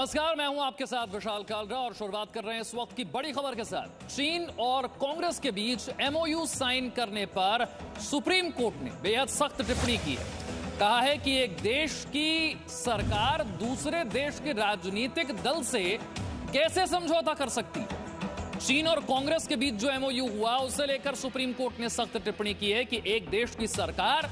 नमस्कार, मैं हूं आपके साथ विशाल कालरा और शुरुआत कर रहे हैं इस वक्त की बड़ी खबर के साथ। चीन और कांग्रेस के बीच एमओयू साइन करने पर सुप्रीम कोर्ट ने बेहद सख्त टिप्पणी की है। कहा है कि एक देश की सरकार दूसरे देश के राजनीतिक दल से कैसे समझौता कर सकती है। चीन और कांग्रेस के बीच जो एमओयू हुआ उसे लेकर सुप्रीम कोर्ट ने सख्त टिप्पणी की है कि एक देश की सरकार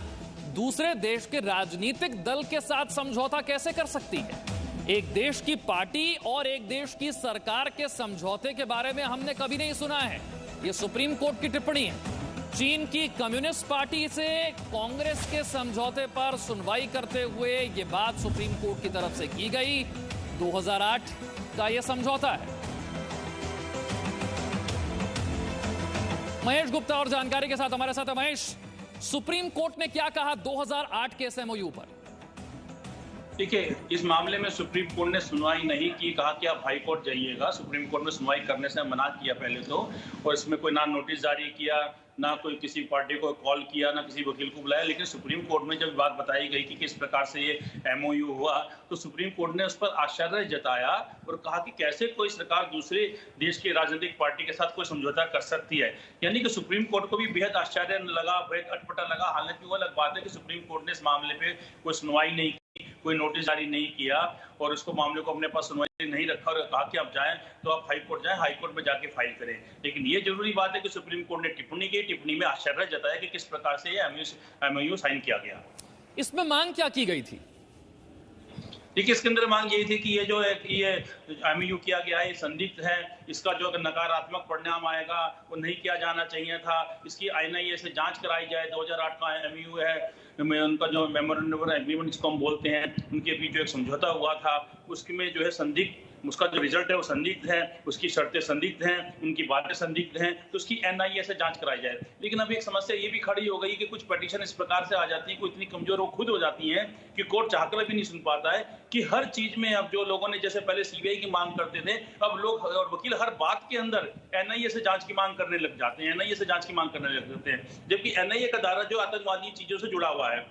दूसरे देश के राजनीतिक दल के साथ समझौता कैसे कर सकती है। एक देश की पार्टी और एक देश की सरकार के समझौते के बारे में हमने कभी नहीं सुना है। यह सुप्रीम कोर्ट की टिप्पणी है। चीन की कम्युनिस्ट पार्टी से कांग्रेस के समझौते पर सुनवाई करते हुए यह बात सुप्रीम कोर्ट की तरफ से की गई। 2008 का यह समझौता है। महेश गुप्ता और जानकारी के साथ हमारे साथ है महेश। सुप्रीम कोर्ट ने क्या कहा 2008 के इस एमओयू पर? देखिए, इस मामले में सुप्रीम कोर्ट ने सुनवाई नहीं की। कहा कि आप हाई कोर्ट जाइएगा। सुप्रीम कोर्ट में सुनवाई करने से मना किया पहले तो, और इसमें कोई ना नोटिस जारी किया, ना कोई किसी पार्टी को कॉल किया, ना किसी वकील को बुलाया। लेकिन सुप्रीम कोर्ट में जब बात बताई गई कि किस प्रकार से ये एमओयू हुआ, तो सुप्रीम कोर्ट ने उस पर आश्चर्य जताया और कहा कि कैसे कोई सरकार दूसरे देश की राजनीतिक पार्टी के साथ कोई समझौता कर सकती है। यानी कि सुप्रीम कोर्ट को भी बेहद आश्चर्य लगा, बेहद अटपटा लगा। हालांकि वो अलग बात है कि सुप्रीम कोर्ट ने इस मामले पे कोई सुनवाई नहीं की, कोई नोटिस जारी नहीं किया और उसको मामले को अपने पास सुनवाई नहीं रखा और कहा कि आप जाएं तो आप हाई कोर्ट जाएं, हाई कोर्ट में जाके फाइल करें। लेकिन ये जरूरी बात है कि सुप्रीम कोर्ट ने टिप्पणी की, टिप्पणी में आश्चर्य जताया कि किस प्रकार से ये एमओयू साइन किया गया। इसमें मांग क्या की गई थी? देखिए, इसके अंदर मांग यही थी कि ये जो है ये एमओयू किया गया है, ये संदिग्ध है। इसका जो नकारात्मक परिणाम आएगा वो नहीं किया जाना चाहिए था। इसकी एनआईए से जांच कराई जाए। 2008 का एमओयू है, उनका जो मेमोरेंडम ऑफ एग्रीमेंट जिसको हम बोलते हैं, उनके बीच जो एक समझौता हुआ था उसमें जो है संदिग्ध, उसका जो रिजल्ट है वो संदिग्ध है, उसकी शर्तें संदिग्ध हैं, उनकी बातें संदिग्ध हैं, तो उसकी एनआईए से जांच कराई जाए। लेकिन अब एक समस्या ये भी खड़ी हो गई कि कुछ पिटीशन इस प्रकार से आ जाती है, कोई इतनी कमजोर वो खुद हो जाती हैं कि कोर्ट चाहकर भी नहीं सुन पाता है कि हर चीज में अब जो लोगों ने जैसे पहले सीबीआई की मांग करते थे, अब लोग और वकील हर बात के अंदर एनआईए से जांच की मांग करने लग जाते हैं, एनआईए से जांच की मांग करने लग जाते हैं, जबकि एनआईए का दायरा जो आतंकवादी चीजों से जुड़ा हुआ है।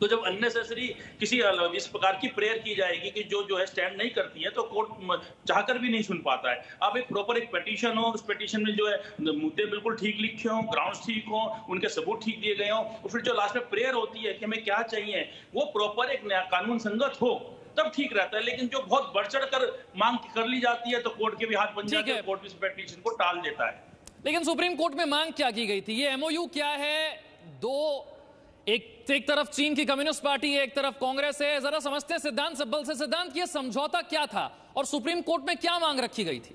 तो जब अननेसेसरी किसी इस प्रकार की प्रेयर की जाएगी कि जो है स्टैंड नहीं करती है, तो कोर्ट चाहकर भी नहीं सुन पाता है। अब एक प्रॉपर एक पिटीशन हो, उस पिटीशन में जो है मुद्दे बिल्कुल ठीक लिखे हों, ग्राउंड्स ठीक हों, उनके सबूत ठीक दिए गए हों, और फिर जो लास्ट में प्रेयर होती है कि हमें क्या चाहिए, वो प्रॉपर एक कानून संगत हो, तब ठीक रहता है। लेकिन जो बहुत बढ़ चढ़ कर मांग कर ली जाती है तो कोर्ट के भी हाथ बन जाते हैं, कोर्ट भी इस पिटीशन को टाल देता है। लेकिन सुप्रीम कोर्ट में मांग क्या की गई थी? ये एमओयू क्या है? एक तरफ चीन की कम्युनिस्ट पार्टी है, एक तरफ कांग्रेस है। जरा समझते हैं सिद्धांत सब्बल से। सिद्धांत, ये समझौता क्या था और सुप्रीम कोर्ट में क्या मांग रखी गई थी?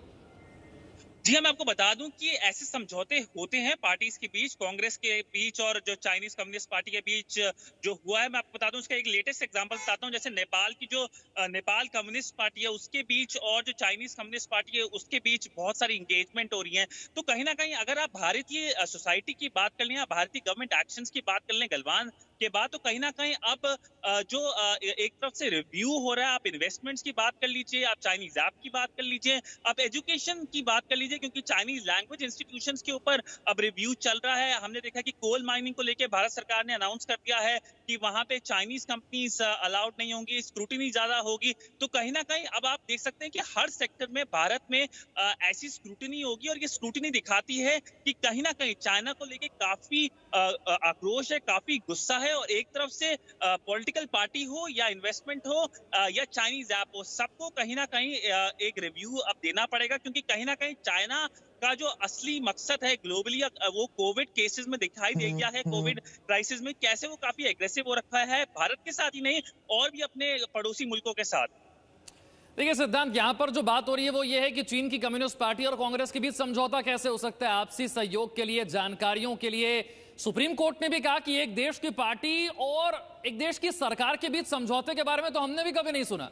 जी हाँ, मैं आपको बता दूं कि ऐसे समझौते होते हैं पार्टीज के बीच, कांग्रेस के बीच और जो चाइनीज कम्युनिस्ट पार्टी के बीच जो हुआ है। मैं आपको बता दूं, उसका एक लेटेस्ट एग्जांपल बताता हूं। जैसे नेपाल की जो नेपाल कम्युनिस्ट पार्टी है उसके बीच और जो चाइनीज कम्युनिस्ट पार्टी है उसके बीच बहुत सारी इंगेजमेंट हो रही है। तो कहीं ना कहीं अगर आप भारतीय सोसाइटी की बात कर लें या भारतीय गवर्नमेंट एक्शंस की बात कर लें गलवान के बाद, तो कहीं ना कहीं अब जो एक तरफ से रिव्यू हो रहा है, आप इन्वेस्टमेंट्स की बात कर लीजिए, आप चाइनीज ऐप की बात कर लीजिए, आप एजुकेशन की बात कर लीजिए, क्योंकि चाइनीज लैंग्वेज इंस्टीट्यूशंस के ऊपर अब रिव्यू चल रहा है। हमने देखा कि कोल माइनिंग को लेकर भारत सरकार ने अनाउंस कर दिया है कि वहां पे चाइनीज कंपनीज अलाउड नहीं होंगी, स्क्रूटिनी ज्यादा होगी। तो कहीं ना कहीं अब आप देख सकते हैं कि हर सेक्टर में भारत में ऐसी स्क्रूटिनी होगी, और ये स्क्रूटिनी दिखाती है कि कहीं ना कहीं चाइना को लेकर काफी आक्रोश है, काफी गुस्सा है। और एक तरफ से पॉलिटिकल पार्टी हो या इन्वेस्टमेंट हो या चाइनीज ऐप हो, सबको कहीं ना कहीं एक रिव्यू अब देना पड़ेगा, क्योंकि कहीं ना कहीं चाइना का जो असली मकसद है ग्लोबली वो कोविड केसेस में दिखाई दे गया है। कोविड क्राइसिस में कैसे वो काफी एग्रेसिव हो रखा है, भारत के साथ ही नहीं और भी अपने पड़ोसी मुल्कों के साथ। देखिए सिद्धांत, यहां पर जो बात हो रही है वो ये है कि चीन की कम्युनिस्ट पार्टी और कांग्रेस के बीच समझौता कैसे हो सकता है। आपसी सहयोग के लिए, जानकारियों के लिए सुप्रीम कोर्ट ने भी कहा कि एक देश की पार्टी और एक देश की सरकार के बीच समझौते के बारे में तो हमने भी कभी नहीं सुना।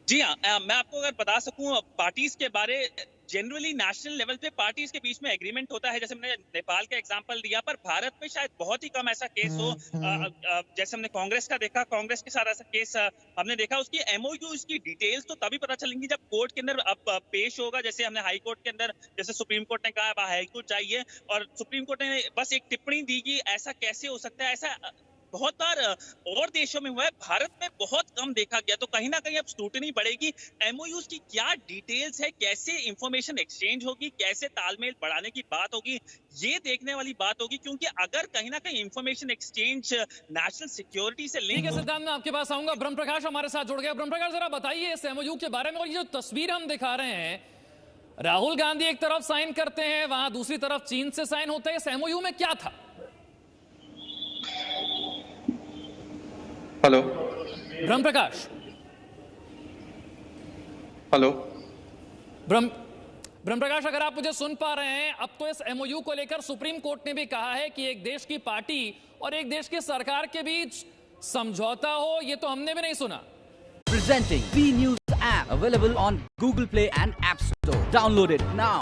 जी हाँ, मैं आपको अगर बता सकूं पार्टीज के बारे, जनरली नेशनल लेवल पे पार्टीज के बीच में एग्रीमेंट होता है, जैसे मैंने नेपाल का एग्जांपल दिया, पर भारत में शायद बहुत ही कम ऐसा केस हो। जैसे हमने कांग्रेस का देखा, कांग्रेस के साथ ऐसा केस हमने देखा। उसकी एमओयू, उसकी डिटेल्स तो तभी पता चलेंगी जब कोर्ट के अंदर अब पेश होगा। जैसे हमने हाई कोर्ट के अंदर, जैसे सुप्रीम कोर्ट ने कहा हाई कोर्ट जाइए, और सुप्रीम कोर्ट ने बस एक टिप्पणी दी कि ऐसा कैसे हो सकता है। ऐसा बहुत बार और देशों में हुआ है, भारत में बहुत कम देखा गया। तो कहीं ना कहीं अब स्क्रूटनी बढ़ेगी। एमओयूज की क्या डिटेल्स है, कैसे इंफॉर्मेशन एक्सचेंज होगी, कैसे तालमेल बढ़ाने की बात होगी, ये देखने वाली बात होगी। क्योंकि अगर कहीं ना कहीं इंफॉर्मेशन एक्सचेंज नेशनल सिक्योरिटी से ठीक लिंक है सिद्धांत, मैं आपके पास आऊंगा। ब्रह्म प्रकाश हमारे साथ जुड़ गया। ब्रह्म प्रकाश, जरा बताइए इस एमओयू के बारे में। और ये जो तस्वीर हम दिखा रहे हैं, राहुल गांधी एक तरफ साइन करते हैं, वहां दूसरी तरफ चीन से साइन होते हैं, इस एमओयू में क्या था? हेलो ब्रह्म प्रकाश। हेलो ब्रह्म प्रकाश, अगर आप मुझे सुन पा रहे हैं, अब तो इस एमओयू को लेकर सुप्रीम कोर्ट ने भी कहा है कि एक देश की पार्टी और एक देश की सरकार के बीच समझौता हो, ये तो हमने भी नहीं सुना। Presenting B News app available on Google Play and App Store. Download it now.